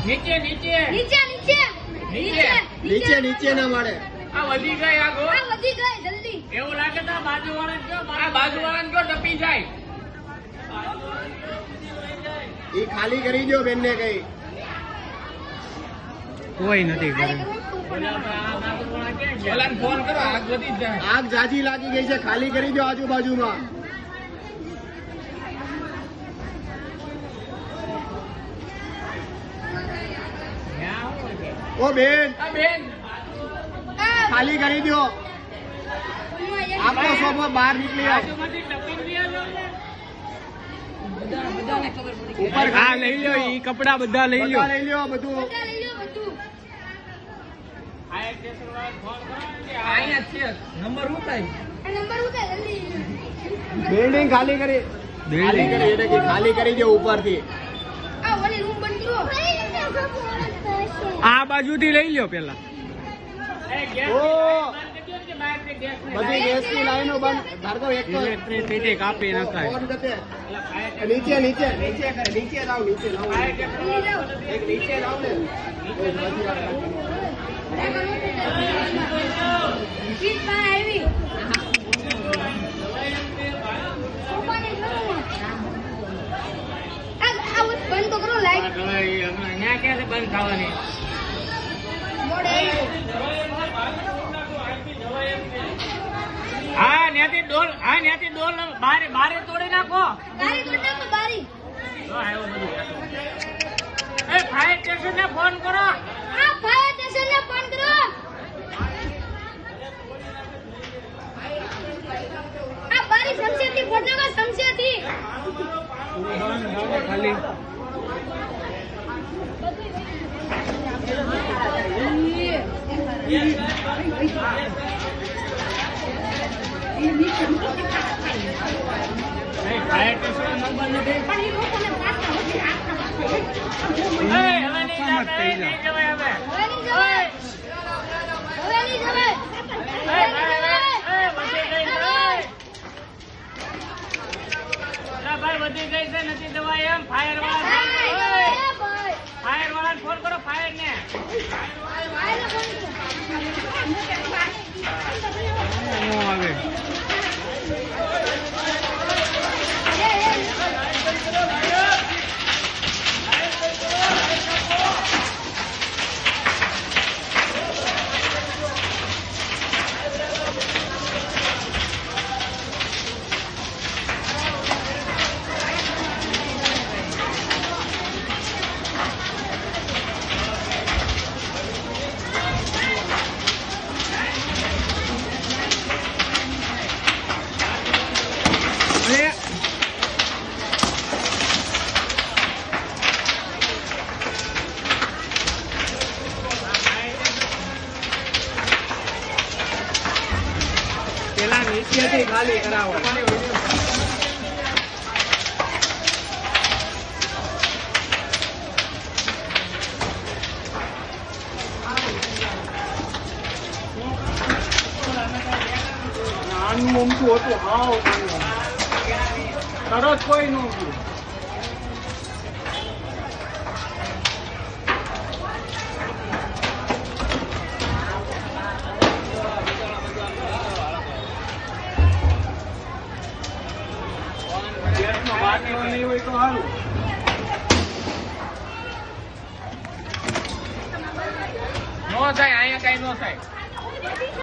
નીચે નીચે નીચે નીચે નીચે નીચે નીચે ના મળે. આ વધી ગઈ આ ગો આ વધી ગઈ જલ્દી. એવું લાગે તો બાજુવાળાને કયો આ બાજુવાળાને કયો ટપી જાય ઈ ખાલી કરી દો બેન ને કઈ. કોઈ નથી કરે. પેલા ફોન કરો આગ વધી જાય આગ જાજી લાગી ગઈ છે, ખાલી કરી દો આજુબાજુમાં. ઓ બેન આ બેન ખાલી કરી દો. આપનો સોફો બહાર નીકળી આવો. બાજુમાંથી ટપી ગયા ઉપર હા લઈ લો, ઈ કપડા બધા લઈ લો. બધા લઈ લ્યો બધું. બધા લઈ લો બધું. અહીંયા છે નંબર શું થાય આ નંબર ઉતાર જલ્દી. બિલ્ડિંગ ખાલી કરી. ખાલી કરી એટલે કે ખાલી કરી દો ઉપરથી. આ ઓલી રૂમ બંધ કરો. આ બાજુથી લઈ લો પેલા. ઓ બધી ગેસની લાઈનો બંધ. ભાર્ગવ એક તો ઇલેક્ટ્રિસિટી કાપી નખાય. ફોન કરતે. નીચે નીચે નીચે કરે. નીચે લાવ નીચે લાવ. એક નીચે લાવ ને. સીટ બહાર આવી. સોફાને જોયું. આ બંધ તો કરો લાઈટ. અહીંયા ક્યાં બંધ થવાની મોડે આવી. હા ન્યાથી ડોલ બારે બારે તોડી નાખો બારી તોડ નાખો બારી. એ ફાયર સ્ટેશન ને ફોન કરો આ ફાયર સ્ટેશનને ફોન કરો. આ બારી શમશેરથી ફોડ નાખો શમશેરથી. ખાલી ફાયર સ્ટેશન નંબર નથી પણ એ લોકોને પાછા હોતી આખા હવે નહીં જવાય હવે હવે નહીં જવાય. હવે નહીં જવાય. વધી ગઈ છે નથી દવાઈ એમ ફાયર વાળા ફોન કરો ફાયર ને નો આવે. પેલા નીચેથી ખાલી કરાવો. નાનું અમથું હતું હાવ તરત કોઈ નહોતું. ગેસનો બાટલો નહીં હોય તો સારું. નો થાય અહીંયા કઈ નો થાય